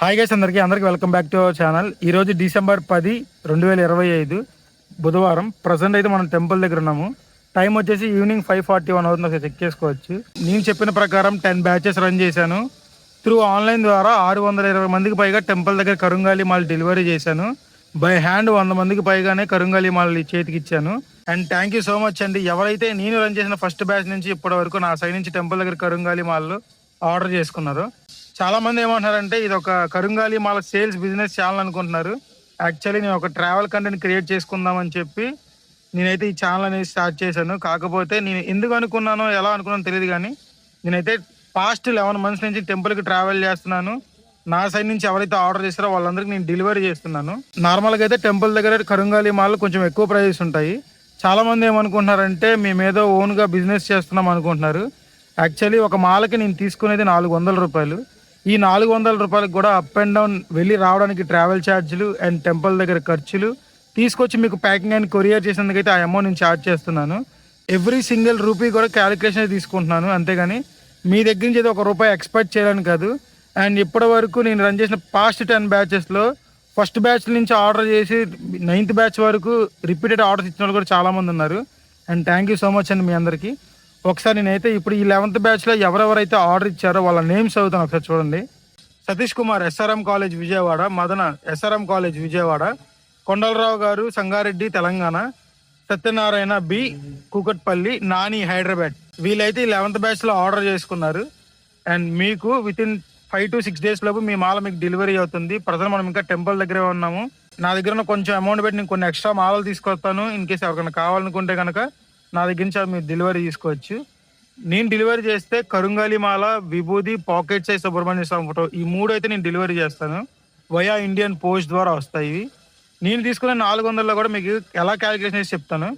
Hi guys, అందరికీ welcome back to our channel. ఈరోజు December 10, 2025 బుధవారం. ప్రజెంట్ అయితే మనం టెంపుల్ దగ్గర ఉన్నాము. టైం వచ్చేసి ఈవినింగ్ 5:41 అవుతుంది. ఒకసారి చెక్ చేసుకోవచ్చు. నేను చెప్పిన ప్రకారం 10 బ్యాచెస్ రన్ చేశాను. త్రూ ఆన్లైన్ ద్వారా 620 మందికి పైగా టెంపుల్ దగ్గర కరుంగాలి మాల్ డెలివరీ చేశాను. బై హ్యాండ్ 100 మందికి పైగానే కరుంగాలి మాల్ చేతికి ఇచ్చాను. And thank you so much అండి. ఎవరైతే నేను రన్ చేసిన ఫస్ట్ బ్యాచ్ నుంచి ఇప్పటి వరకు నా సైడ్ నుంచి టెంపుల్ దగ్గర కరుంగాలి మాల్ ఆర్డర్ చేసుకున్నారు. చాలా మంది ఏమంటున్నారంటే ఇది ఒక కరుంగాలి మాల సేల్స్ బిజినెస్ ఛానల్ అనుకుంటున్నారు. యాక్చువల్లీ నేను ఒక ట్రావెల్ కంటెంట్ క్రియేట్ చేసుకుందామని చెప్పి నేనైతే ఈ ఛానల్ అనేది స్టార్ట్ చేశాను. కాకపోతే నేను ఎందుకు అనుకున్నానో ఎలా అనుకున్నానో తెలియదు, కానీ నేనైతే పాస్ట్ 11 మంత్స్ నుంచి టెంపుల్కి ట్రావెల్ చేస్తున్నాను. నా సైడ్ నుంచి ఎవరైతే ఆర్డర్ చేస్తారో వాళ్ళందరికీ నేను డెలివరీ చేస్తున్నాను. నార్మల్గా అయితే టెంపుల్ దగ్గర కరుంగాలి మాల్ కొంచెం ఎక్కువ ప్రైజెస్ ఉంటాయి. చాలామంది ఏమనుకుంటున్నారంటే మేమేదో ఓన్గా బిజినెస్ చేస్తున్నాం అనుకుంటున్నారు. యాక్చువల్లీ ఒక మాలకి నేను తీసుకునేది 400 రూపాయలు. ఈ 400 రూపాయలకు కూడా అప్ అండ్ డౌన్ వెళ్ళి రావడానికి ట్రావెల్ ఛార్జీలు అండ్ టెంపుల్ దగ్గర ఖర్చులు తీసుకొచ్చి మీకు ప్యాకింగ్ అండ్ కొరియర్ చేసేందుకైతే ఆ అమౌంట్ నేను ఛార్జ్ చేస్తున్నాను. ఎవ్రీ సింగిల్ రూపీ కూడా క్యాలిక్యులేషన్ తీసుకుంటున్నాను. అంతేగాని మీ దగ్గర నుంచి ఏదో ₹1 ఎక్స్పెక్ట్ చేయాలని కాదు. అండ్ ఇప్పటి వరకు నేను రన్ చేసిన పాస్ట్ 10 బ్యాచెస్లో ఫస్ట్ బ్యాచ్ నుంచి ఆర్డర్ చేసి 9th బ్యాచ్ వరకు రిపీటెడ్ ఆర్డర్స్ ఇచ్చిన వాళ్ళు కూడా చాలామంది ఉన్నారు. And thank you so much అండి మీ అందరికీ. ఒకసారి నేనైతే ఇప్పుడు ఈ 11th బ్యాచ్లో ఎవరెవరైతే ఆర్డర్ ఇచ్చారో వాళ్ళ నేమ్స్ అవుతాను. ఒకసారి చూడండి. సతీష్ కుమార్ SRM కాలేజ్ విజయవాడ, మదన SRM కాలేజ్ విజయవాడ, కొండలరావు గారు సంగారెడ్డి తెలంగాణ, సత్యనారాయణ B కూకట్పల్లి, నాని హైదరాబాద్. వీళ్ళైతే ఈ 11th బ్యాచ్లో ఆర్డర్ చేసుకున్నారు. అండ్ మీకు వితిన్ 5 to 6 days లోపు మీ మాల మీకు డెలివరీ అవుతుంది. ప్రజెంట్ మనం ఇంకా టెంపుల్ దగ్గరే ఉన్నాము. నా దగ్గర కొంచెం అమౌంట్ పెట్టి నేను కొన్ని ఎక్స్ట్రా మాలలు తీసుకొస్తాను. ఇన్ కేసు ఎవరికైనా కావాలనుకుంటే కనుక నా దగ్గర నుంచి మీరు డెలివరీ తీసుకోవచ్చు. నేను డెలివరీ చేస్తే కరుంగాలి మాల, విభూది, పాకెట్ సైజ్ సుబ్రహ్మణ్య స్వామి ఫోటో, ఈ 3 అయితే నేను డెలివరీ చేస్తాను. వయా ఇండియన్ పోస్ట్ ద్వారా వస్తాయి. నేను తీసుకునే 400లో కూడా మీకు ఎలా క్యాలిక్యులేషన్ చేసి చెప్తాను.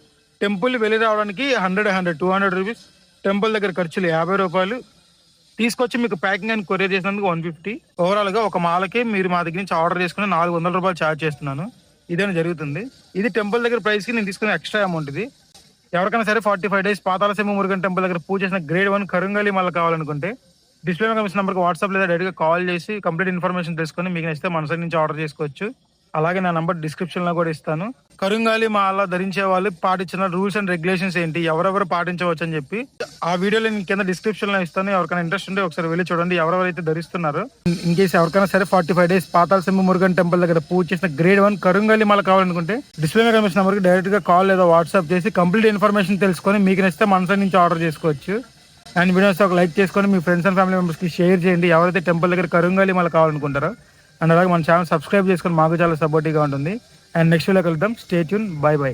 టెంపుల్ వెళ్ళి రావడానికి 200 రూపీస్, టెంపుల్ దగ్గర ఖర్చులు 50 రూపాయలు, తీసుకొచ్చి మీకు ప్యాకింగ్ అండ్ కొరియర్ చేసినందుకు 150. ఓవరాల్గా ఒక మాలకి మీరు మా దగ్గర నుంచి ఆర్డర్ చేసుకుని 400 రూపాయలు ఛార్జ్ చేస్తున్నాను. ఇదేనా జరుగుతుంది. ఇది టెంపుల్ దగ్గర ప్రైస్కి నేను తీసుకునే ఎక్స్ట్రా అమౌంట్. ఇది ఎవరికైనా సరే 45 days పాతాళసింహ మురుగన్ టెంపుల్ దగ్గర పూజ చేసిన గ్రేడ్ 1 కరుంగాలి మాల కావాలనుకుంటే డిస్ప్లే కమిషన్ నెంబర్కి వాట్సాప్ లేదా డైరెక్ట్గా కాల్ చేసి కంప్లీట్ ఇన్ఫర్మేషన్ తెలుసుకొని మీకు నచ్చితే మన సైడ్ నుంచి ఆర్డర్ చేసుకోవచ్చు. అలాగే నా నంబర్ డిస్క్రిప్షన్లో కూడా ఇస్తాను. కరుంగాలి మాల ధరించే వాళ్ళు పాటించిన రూల్స్ అండ్ రెగ్యులేషన్స్ ఏంటి, ఎవరెవరు పాటించవచ్చు అని చెప్పి ఆ వీడియోలో నేను కింద డిస్క్రిప్షన్లో ఇస్తాను. ఎవరికైనా ఇంట్రెస్ట్ ఉంటే ఒకసారి వెళ్ళి చూడండి ఎవరెవరైతే ధరిస్తున్నారో. ఇన్ కేసు ఎవరికైనా సరే 45 days పాతాళసింహ మురుగన్ టెంపుల్ దగ్గర పూజ చేసిన గ్రేడ్ 1 కరుంగాలి మాల కావాలనుకుంటే డిస్ప్లే కమిషన్ నెంబర్కి డైరెక్ట్గా కాల్ లేదా వాట్సాప్ చేసి కంప్లీట్ ఇన్ఫర్మేషన్ తెలుసుకొని మీకు నచ్చితే మన సైడ్ నుంచి ఆర్డర్ చేసుకోవచ్చు. అండ్ వీడియోస్ ఒక లైక్ చేసుకొని మీ ఫ్రెండ్స్ అండ్ ఫ్యామిలీ మెంబర్స్కి షేర్ చేయండి ఎవరైతే టెంపుల్ దగ్గర కరుంగాలి మాల కావాలనుకుంటారో. అండ్ అలాగే మన ఛానల్ సబ్స్క్రైబ్ చేసుకొని మాకు చాలా సపోర్టివ్గా ఉంటుంది. అండ్ నెక్స్ట్ వీడియో కలుద్దాం. Stay tune. By by.